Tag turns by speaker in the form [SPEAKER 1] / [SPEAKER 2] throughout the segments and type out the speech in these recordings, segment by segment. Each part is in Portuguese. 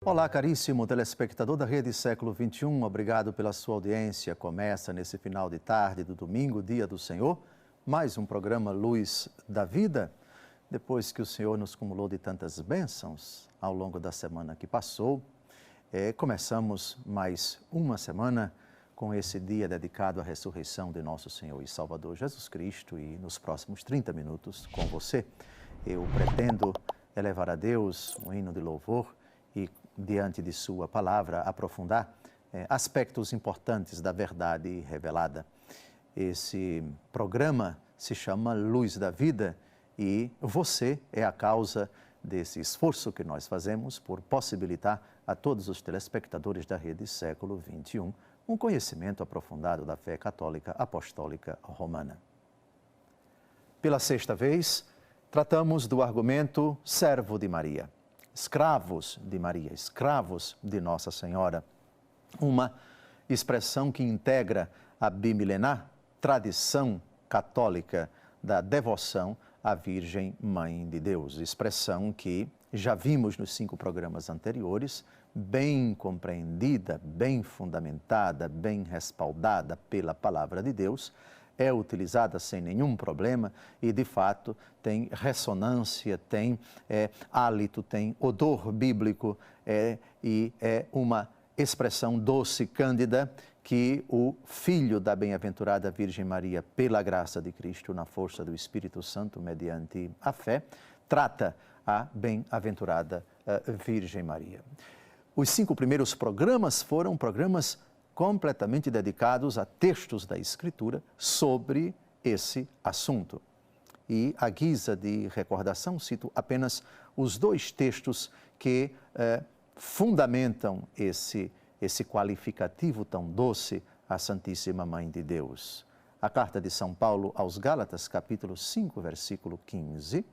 [SPEAKER 1] Olá, caríssimo telespectador da Rede Século XXI, obrigado pela sua audiência. Começa nesse final de tarde do domingo, dia do Senhor, mais um programa Luz da Vida. Depois que o Senhor nos cumulou de tantas bênçãos ao longo da semana que passou, começamos mais uma semana com esse dia dedicado à ressurreição de nosso Senhor e Salvador Jesus Cristo, e nos próximos 30 minutos com você eu pretendo elevar a Deus um hino de louvor e, diante de sua palavra, aprofundar aspectos importantes da verdade revelada. Esse programa se chama Luz da Vida e você é a causa desse esforço que nós fazemos por possibilitar a todos os telespectadores da Rede Século XXI um conhecimento aprofundado da fé católica apostólica romana. Pela sexta vez, tratamos do argumento servo de Maria. Escravos de Maria, escravos de Nossa Senhora, uma expressão que integra a bimilenar tradição católica da devoção à Virgem Mãe de Deus, expressão que já vimos nos 5 programas anteriores, bem compreendida, bem fundamentada, bem respaldada pela Palavra de Deus, é utilizada sem nenhum problema e, de fato, tem ressonância, tem hálito, tem odor bíblico e é uma expressão doce, cândida, que o Filho da Bem-aventurada Virgem Maria, pela graça de Cristo, na força do Espírito Santo, mediante a fé, trata a Bem-aventurada Virgem Maria. Os 5 primeiros programas foram programas completamente dedicados a textos da Escritura sobre esse assunto. E, à guisa de recordação, cito apenas os 2 textos que fundamentam esse qualificativo tão doce à Santíssima Mãe de Deus. A carta de São Paulo aos Gálatas, capítulo 5, versículo 15.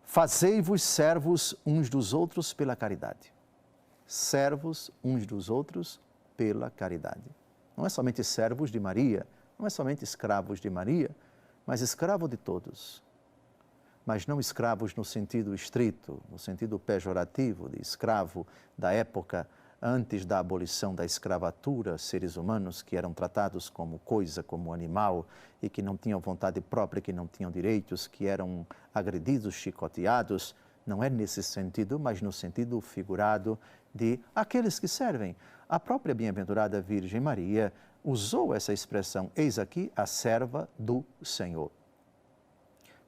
[SPEAKER 1] Fazei-vos servos uns dos outros pela caridade. Servos uns dos outros pela caridade. Não é somente servos de Maria, não é somente escravos de Maria, mas escravo de todos. Mas não escravos no sentido estrito, no sentido pejorativo de escravo da época antes da abolição da escravatura, seres humanos que eram tratados como coisa, como animal e que não tinham vontade própria, que não tinham direitos, que eram agredidos, chicoteados. Não é nesse sentido, mas no sentido figurado de aqueles que servem. A própria bem-aventurada Virgem Maria usou essa expressão, eis aqui a serva do Senhor.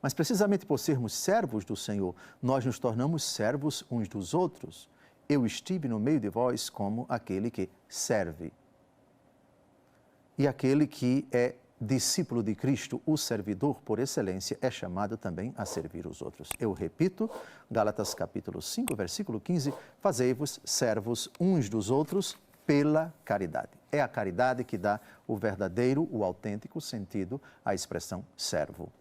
[SPEAKER 1] Mas precisamente por sermos servos do Senhor, nós nos tornamos servos uns dos outros. Eu estive no meio de vós como aquele que serve. E aquele que é discípulo de Cristo, o servidor por excelência, é chamado também a servir os outros. Eu repito, Gálatas capítulo 5, versículo 15, fazei-vos servos uns dos outros pela caridade. É a caridade que dá o verdadeiro, o autêntico sentido à expressão servo.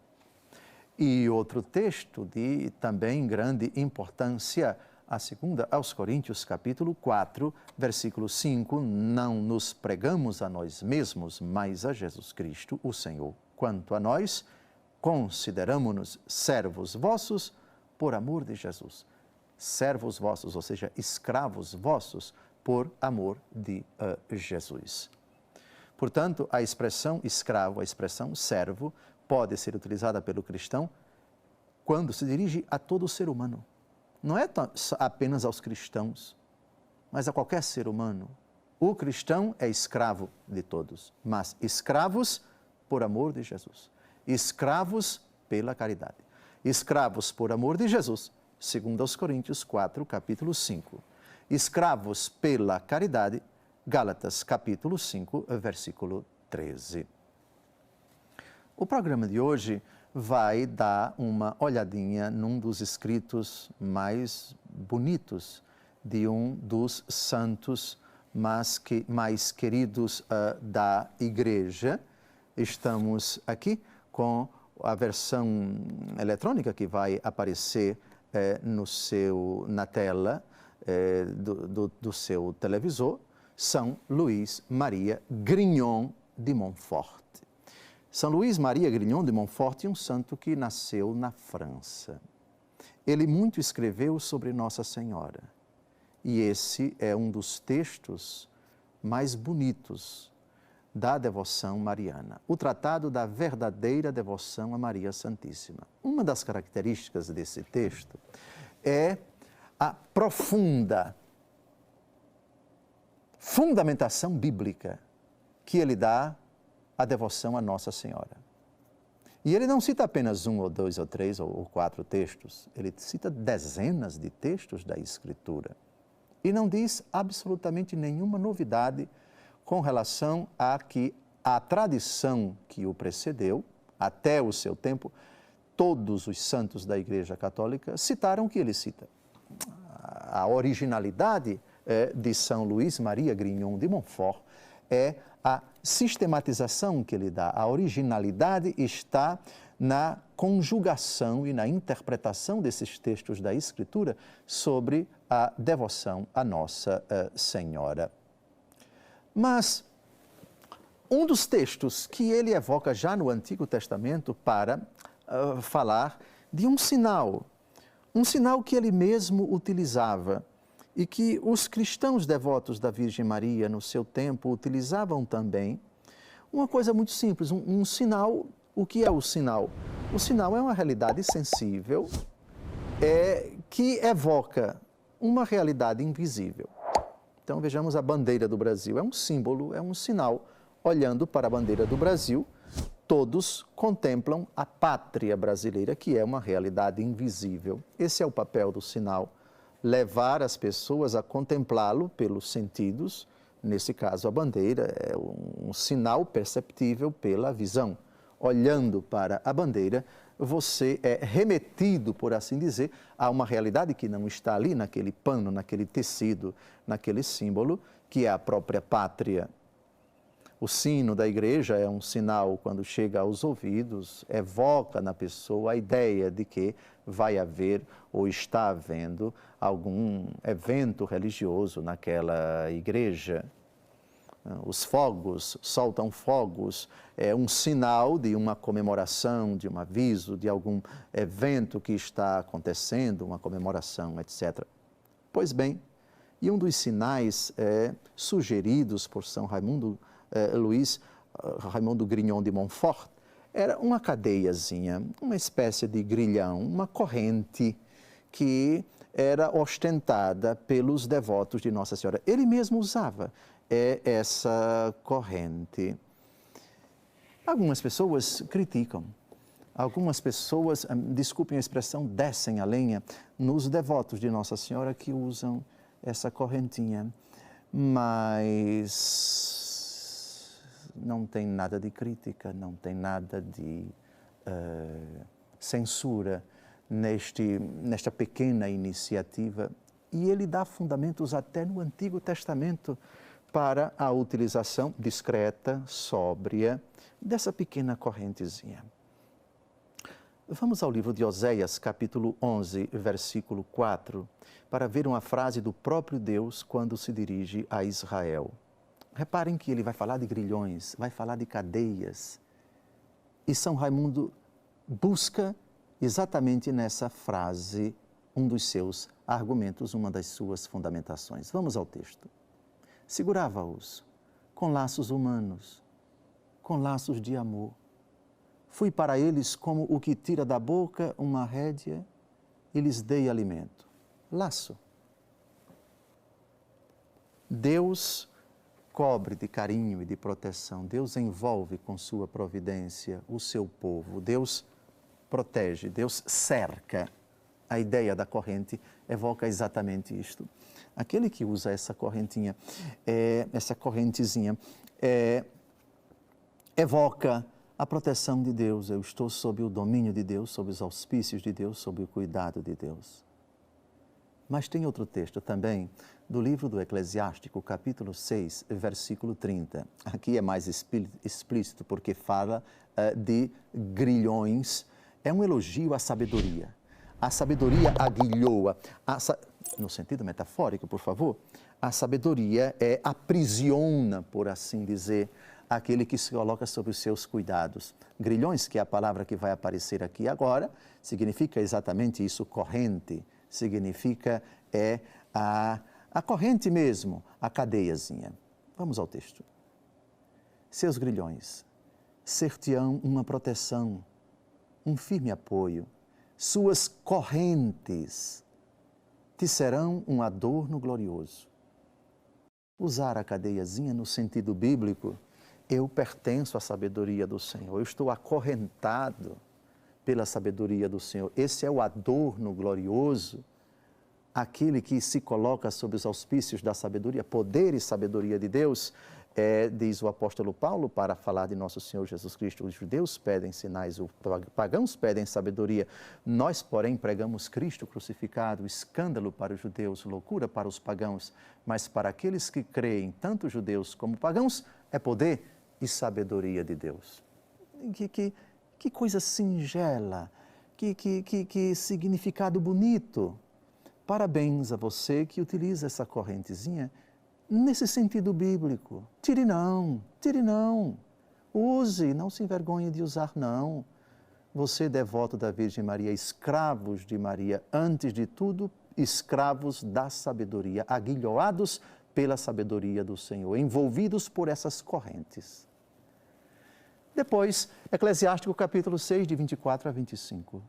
[SPEAKER 1] E outro texto de também grande importância, a 2 aos Coríntios, capítulo 4, versículo 5, não nos pregamos a nós mesmos, mas a Jesus Cristo, o Senhor. Quanto a nós, consideramo-nos servos vossos por amor de Jesus. Servos vossos, ou seja, escravos vossos por amor de Jesus. Portanto, a expressão escravo, a expressão servo, pode ser utilizada pelo cristão quando se dirige a todo ser humano. Não é apenas aos cristãos, mas a qualquer ser humano. O cristão é escravo de todos, mas escravos por amor de Jesus. Escravos pela caridade. Escravos por amor de Jesus, 2 aos Coríntios 4, capítulo 5. Escravos pela caridade, Gálatas, capítulo 5, versículo 13. O programa de hoje vai dar uma olhadinha num dos escritos mais bonitos de um dos santos mais queridos da Igreja. Estamos aqui com a versão eletrônica que vai aparecer na tela do seu televisor, São Luís Maria Grignon de Montfort. São Luís Maria Grignon de Montfort é um santo que nasceu na França. Ele muito escreveu sobre Nossa Senhora. E esse é um dos textos mais bonitos da devoção mariana, o tratado da verdadeira devoção a Maria Santíssima. Uma das características desse texto é a profunda fundamentação bíblica que ele dá à devoção a Nossa Senhora. E ele não cita apenas um, ou dois, ou três, ou quatro textos, ele cita dezenas de textos da Escritura. E não diz absolutamente nenhuma novidade com relação à tradição que o precedeu, até o seu tempo, todos os santos da Igreja Católica citaram o que ele cita. A originalidade de São Luís Maria Grignon de Montfort é a sistematização que ele dá. A originalidade está na conjugação e na interpretação desses textos da Escritura sobre a devoção à Nossa Senhora. Mas um dos textos que ele evoca já no Antigo Testamento para falar de um sinal que ele mesmo utilizava e que os cristãos devotos da Virgem Maria no seu tempo utilizavam também, uma coisa muito simples, um sinal. O que é o sinal? O sinal é uma realidade sensível que evoca uma realidade invisível. Então vejamos a bandeira do Brasil, é um símbolo, é um sinal. Olhando para a bandeira do Brasil, todos contemplam a pátria brasileira, que é uma realidade invisível. Esse é o papel do sinal, levar as pessoas a contemplá-lo pelos sentidos. Nesse caso, a bandeira é um sinal perceptível pela visão. Olhando para a bandeira, você é remetido, por assim dizer, a uma realidade que não está ali naquele pano, naquele tecido, naquele símbolo, que é a própria pátria. O sino da igreja é um sinal, quando chega aos ouvidos, evoca na pessoa a ideia de que vai haver ou está havendo algum evento religioso naquela igreja. Os fogos, soltam fogos, é um sinal de uma comemoração, de um aviso, de algum evento que está acontecendo, uma comemoração, etc. Pois bem, e um dos sinais sugeridos por São Raimundo Grignon de Montfort era uma cadeiazinha, uma espécie de grilhão, uma corrente que era ostentada pelos devotos de Nossa Senhora. Ele mesmo usava essa corrente. Algumas pessoas criticam, algumas pessoas, desculpem a expressão, descem a lenha nos devotos de Nossa Senhora que usam essa correntinha, mas não tem nada de crítica, não tem nada de censura nesta pequena iniciativa. E ele dá fundamentos até no Antigo Testamento para a utilização discreta, sóbria, dessa pequena correntezinha. Vamos ao livro de Oséias, capítulo 11, versículo 4, para ver uma frase do próprio Deus quando se dirige a Israel. Reparem que ele vai falar de grilhões, vai falar de cadeias. E São Raimundo busca exatamente nessa frase um dos seus argumentos, uma das suas fundamentações. Vamos ao texto. Segurava-os com laços humanos, com laços de amor. Fui para eles como o que tira da boca uma rédea e lhes dei alimento. Laço. Deus cobre de carinho e de proteção. Deus envolve com sua providência o seu povo. Deus protege, Deus cerca. A ideia da corrente evoca exatamente isto. Aquele que usa essa correntinha, essa correntezinha, evoca a proteção de Deus. Eu estou sob o domínio de Deus, sob os auspícios de Deus, sob o cuidado de Deus. Mas tem outro texto também, do livro do Eclesiástico, capítulo 6, versículo 30. Aqui é mais explícito, porque fala de grilhões. É um elogio à sabedoria. A sabedoria aguilhoa, no sentido metafórico, por favor, a sabedoria aprisiona, por assim dizer, aquele que se coloca sob os seus cuidados. Grilhões, que é a palavra que vai aparecer aqui agora, significa exatamente isso, corrente, significa a corrente mesmo, a cadeiazinha. Vamos ao texto. Seus grilhões ser-te-ão uma proteção, um firme apoio. Suas correntes te serão um adorno glorioso. Usar a cadeiazinha no sentido bíblico, eu pertenço à sabedoria do Senhor, eu estou acorrentado pela sabedoria do Senhor. Esse é o adorno glorioso, aquele que se coloca sob os auspícios da sabedoria, poder e sabedoria de Deus. Diz o apóstolo Paulo, para falar de nosso Senhor Jesus Cristo, os judeus pedem sinais, os pagãos pedem sabedoria. Nós, porém, pregamos Cristo crucificado, escândalo para os judeus, loucura para os pagãos, mas para aqueles que creem, tanto judeus como pagãos, é poder e sabedoria de Deus. Que coisa singela, que significado bonito. Parabéns a você que utiliza essa correntezinha nesse sentido bíblico. Tire não. Use, não se envergonhe de usar não. Você, devoto da Virgem Maria, escravos de Maria, antes de tudo, escravos da sabedoria, aguilhoados pela sabedoria do Senhor, envolvidos por essas correntes. Depois, Eclesiástico capítulo 6, de 24 a 25.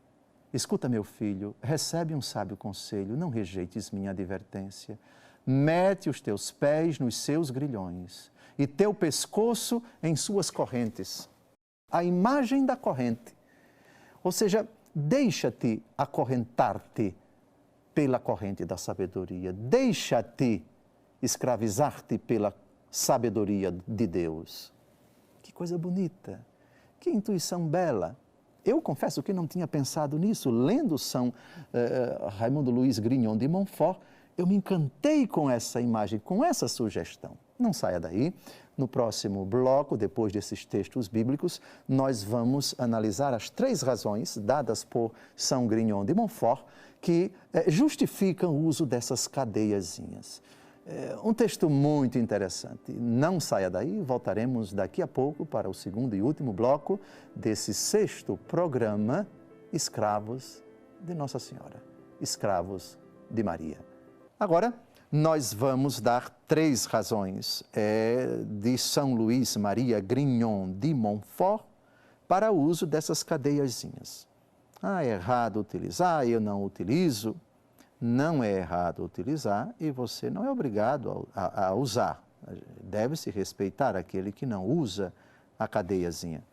[SPEAKER 1] Escuta, meu filho, recebe um sábio conselho, não rejeites minha advertência. Mete os teus pés nos seus grilhões e teu pescoço em suas correntes. A imagem da corrente. Ou seja, deixa-te acorrentar-te pela corrente da sabedoria. Deixa-te escravizar-te pela sabedoria de Deus. Que coisa bonita, que intuição bela. Eu confesso que não tinha pensado nisso. Lendo São Raimundo Luiz Grignon de Montfort, eu me encantei com essa imagem, com essa sugestão. Não saia daí. No próximo bloco, depois desses textos bíblicos, nós vamos analisar as 3 razões dadas por São Grignon de Montfort que justificam o uso dessas cadeiazinhas. Um texto muito interessante. Não saia daí, voltaremos daqui a pouco para o segundo e último bloco desse 6º programa, Escravos de Nossa Senhora, Escravos de Maria. Agora, nós vamos dar 3 razões de São Luís Maria Grignon de Montfort para o uso dessas cadeiazinhas. É errado utilizar, eu não utilizo. Não é errado utilizar e você não é obrigado a usar. Deve-se respeitar aquele que não usa a cadeiazinha.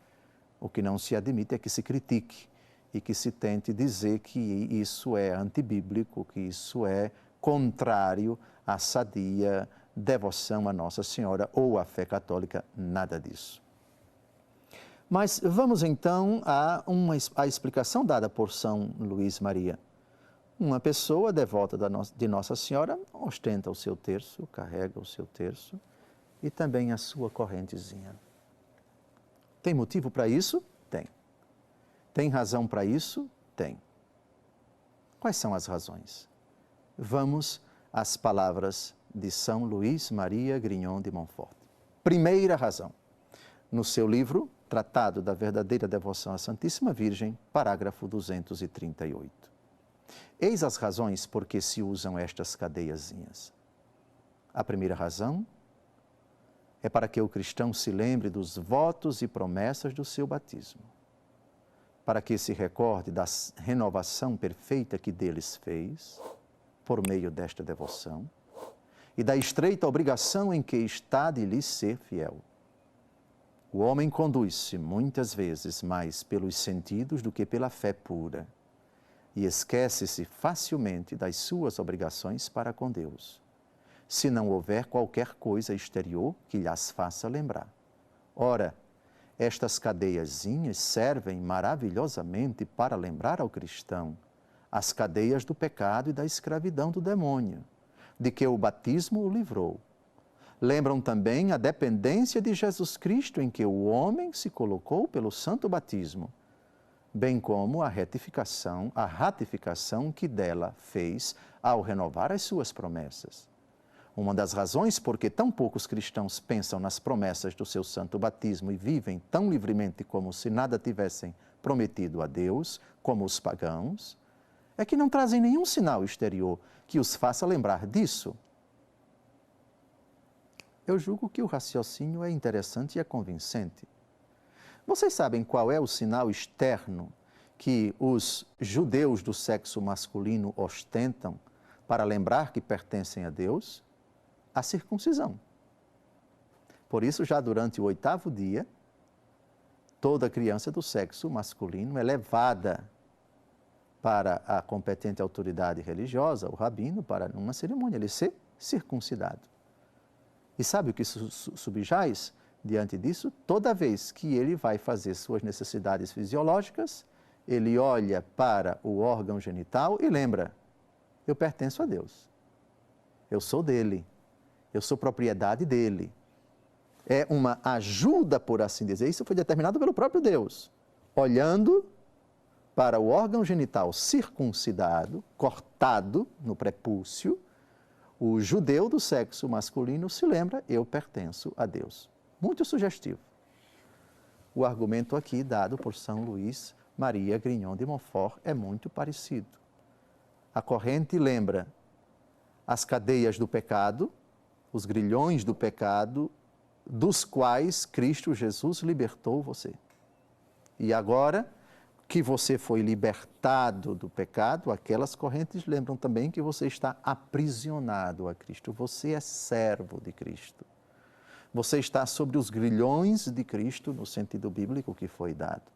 [SPEAKER 1] O que não se admite é que se critique e que se tente dizer que isso é antibíblico, que isso é contrário à sadia devoção a Nossa Senhora ou à fé católica, nada disso. Mas vamos então à explicação dada por São Luís Maria. Uma pessoa devota de Nossa Senhora ostenta o seu terço, carrega o seu terço e também a sua correntezinha. Tem motivo para isso? Tem. Tem razão para isso? Tem. Quais são as razões? Vamos às palavras de São Luís Maria Grignon de Montfort. Primeira razão. No seu livro, Tratado da Verdadeira Devoção à Santíssima Virgem, parágrafo 238. Eis as razões por que se usam estas cadeiazinhas. A primeira razão é para que o cristão se lembre dos votos e promessas do seu batismo, para que se recorde da renovação perfeita que deles fez, por meio desta devoção, e da estreita obrigação em que está de lhes ser fiel. O homem conduz-se muitas vezes mais pelos sentidos do que pela fé pura, e esquece-se facilmente das suas obrigações para com Deus, se não houver qualquer coisa exterior que lhes faça lembrar. Ora, estas cadeiazinhas servem maravilhosamente para lembrar ao cristão as cadeias do pecado e da escravidão do demônio, de que o batismo o livrou. Lembram também a dependência de Jesus Cristo em que o homem se colocou pelo santo batismo, bem como a ratificação que dela fez ao renovar as suas promessas. Uma das razões por que tão poucos cristãos pensam nas promessas do seu santo batismo e vivem tão livremente como se nada tivessem prometido a Deus, como os pagãos, é que não trazem nenhum sinal exterior que os faça lembrar disso. eu julgo que o raciocínio é interessante e é convincente. Vocês sabem qual é o sinal externo que os judeus do sexo masculino ostentam para lembrar que pertencem a Deus? A circuncisão. Por isso, já durante o 8º dia, toda criança do sexo masculino é levada para a competente autoridade religiosa, o rabino, para uma cerimônia, ele ser circuncidado. E sabe o que subjaz diante disso? Toda vez que ele vai fazer suas necessidades fisiológicas, ele olha para o órgão genital e lembra: eu pertenço a Deus, eu sou dele, eu sou propriedade dele. É uma ajuda, por assim dizer, isso foi determinado pelo próprio Deus. Olhando para o órgão genital circuncidado, cortado no prepúcio, o judeu do sexo masculino se lembra: eu pertenço a Deus. Muito sugestivo. O argumento aqui dado por São Luís Maria Grignon de Montfort é muito parecido. A corrente lembra as cadeias do pecado, os grilhões do pecado, dos quais Cristo Jesus libertou você. E agora que você foi libertado do pecado, aquelas correntes lembram também que você está aprisionado a Cristo. Você é servo de Cristo. Você está sobre os grilhões de Cristo, no sentido bíblico que foi dado.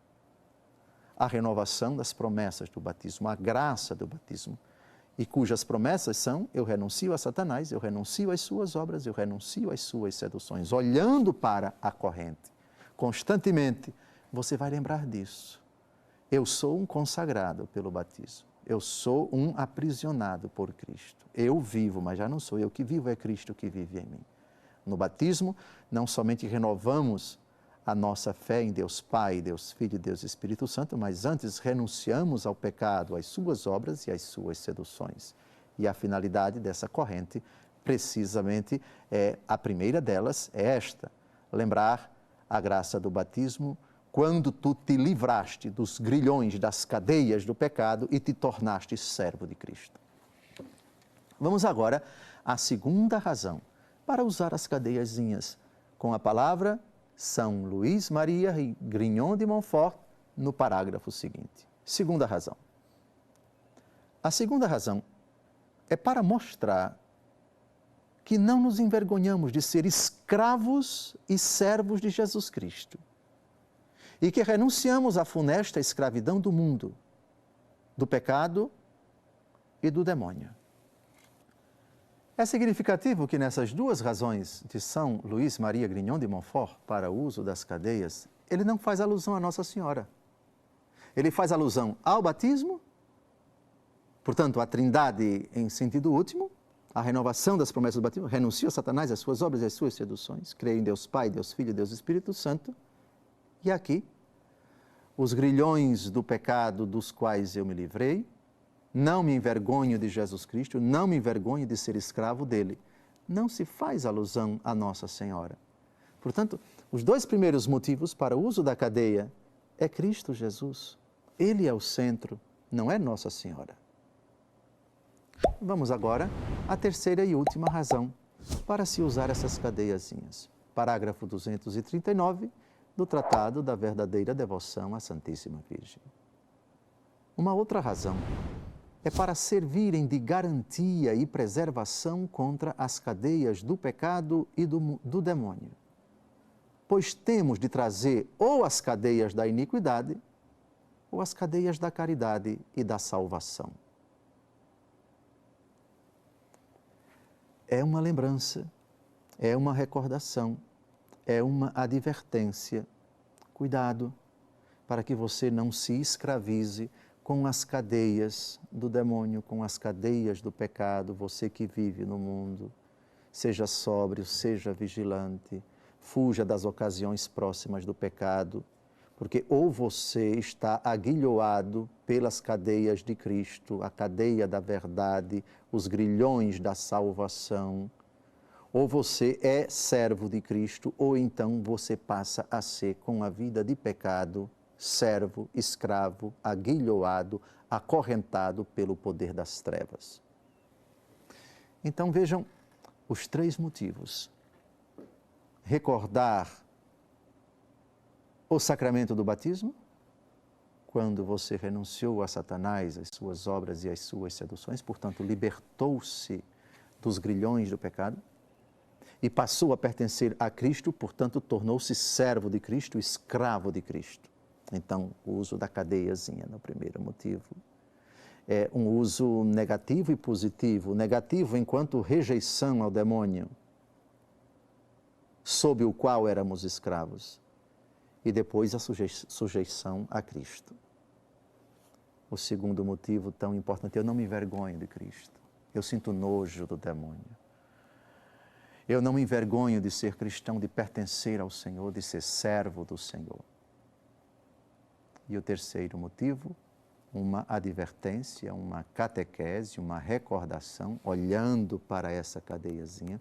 [SPEAKER 1] A renovação das promessas do batismo, a graça do batismo, e cujas promessas são: eu renuncio a Satanás, eu renuncio às suas obras, eu renuncio às suas seduções. Olhando para a corrente, constantemente, você vai lembrar disso. Eu sou um consagrado pelo batismo. Eu sou um aprisionado por Cristo. Eu vivo, mas já não sou eu que vivo, é Cristo que vive em mim. No batismo, não somente renovamos a nossa fé em Deus Pai, Deus Filho e Deus Espírito Santo, mas antes renunciamos ao pecado, às suas obras e às suas seduções. E a finalidade dessa corrente, precisamente, a primeira delas é esta: lembrar a graça do batismo, quando tu te livraste dos grilhões, das cadeias do pecado e te tornaste servo de Cristo. Vamos agora à segunda razão para usar as cadeiazinhas, com a palavra São Luís Maria Grignon de Montfort, no parágrafo seguinte. Segunda razão. A segunda razão é para mostrar que não nos envergonhamos de ser escravos e servos de Jesus Cristo, e que renunciamos à funesta escravidão do mundo, do pecado e do demônio. É significativo que nessas duas razões de São Luís Maria Grignon de Montfort para o uso das cadeias, ele não faz alusão a Nossa Senhora. Ele faz alusão ao batismo, portanto, à Trindade em sentido último, a renovação das promessas do batismo: renuncio a Satanás, as suas obras e as suas seduções, creio em Deus Pai, Deus Filho e Deus Espírito Santo. E aqui, os grilhões do pecado dos quais eu me livrei, não me envergonho de Jesus Cristo, não me envergonho de ser escravo dele. Não se faz alusão a Nossa Senhora. Portanto, os dois primeiros motivos para o uso da cadeia é Cristo Jesus. Ele é o centro, não é Nossa Senhora. Vamos agora à terceira e última razão para se usar essas cadeiazinhas. Parágrafo 239 do Tratado da Verdadeira Devoção à Santíssima Virgem. Uma outra razão é para servirem de garantia e preservação contra as cadeias do pecado e do demônio. Pois temos de trazer ou as cadeias da iniquidade ou as cadeias da caridade e da salvação. É uma lembrança, é uma recordação, é uma advertência. Cuidado para que você não se escravize com as cadeias do demônio, com as cadeias do pecado, você que vive no mundo. Seja sóbrio, seja vigilante, fuja das ocasiões próximas do pecado, porque ou você está aguilhoado pelas cadeias de Cristo, a cadeia da verdade, os grilhões da salvação, ou você é servo de Cristo, ou então você passa a ser, com a vida de pecado, servo, escravo, aguilhoado, acorrentado pelo poder das trevas. Então vejam os três motivos recordar o sacramento do batismo? Quando você renunciou a Satanás, às suas obras e às suas seduções, portanto, libertou-se dos grilhões do pecado e passou a pertencer a Cristo, portanto, tornou-se servo de Cristo, escravo de Cristo. Então, o uso da cadeiazinha no primeiro motivo é um uso negativo e positivo. Negativo enquanto rejeição ao demônio, sob o qual éramos escravos, e depois a sujeição a Cristo. O segundo motivo tão importante, eu não me envergonho de Cristo. Eu sinto nojo do demônio. Eu não me envergonho de ser cristão, de pertencer ao Senhor, de ser servo do Senhor. E o terceiro motivo, uma advertência, uma catequese, uma recordação, olhando para essa cadeiazinha.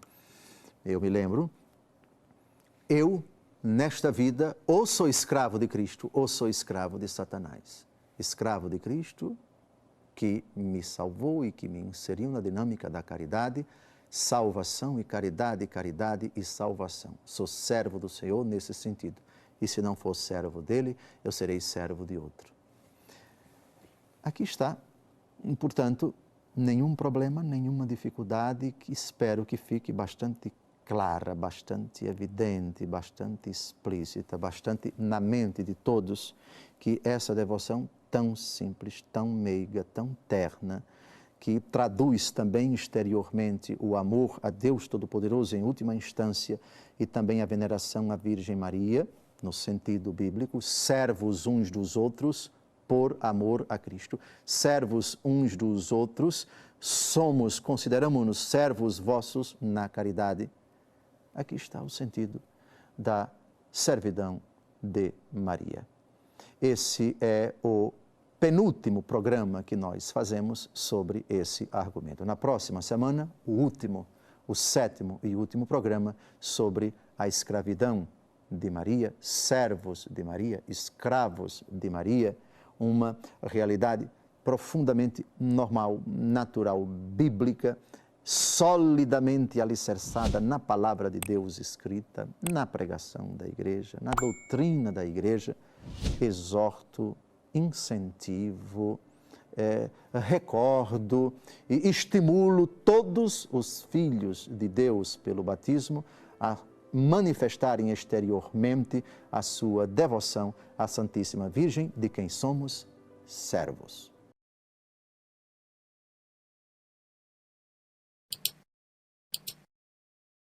[SPEAKER 1] Eu me lembro, eu, nesta vida, ou sou escravo de Cristo, ou sou escravo de Satanás. Escravo de Cristo, que me salvou e que me inseriu na dinâmica da caridade, salvação e caridade, caridade e salvação. Sou servo do Senhor nesse sentido. E se não for servo dele, eu serei servo de outro. Aqui está, portanto, nenhum problema, nenhuma dificuldade, que espero que fique bastante clara, bastante evidente, bastante explícita, bastante na mente de todos, que essa devoção tão simples, tão meiga, tão terna, que traduz também exteriormente o amor a Deus Todo-Poderoso em última instância e também a veneração à Virgem Maria, no sentido bíblico, servos uns dos outros por amor a Cristo, servos uns dos outros, consideramos-nos servos vossos na caridade. Aqui está o sentido da servidão de Maria. Esse é o penúltimo programa que nós fazemos sobre esse argumento. Na próxima semana, o sétimo e último programa sobre a escravidão de Maria, servos de Maria, escravos de Maria, uma realidade profundamente normal, natural, bíblica, solidamente alicerçada na palavra de Deus escrita, na pregação da igreja, na doutrina da igreja. Exorto, incentivo, recordo e estimulo todos os filhos de Deus pelo batismo a manifestarem exteriormente a sua devoção à Santíssima Virgem, de quem somos servos.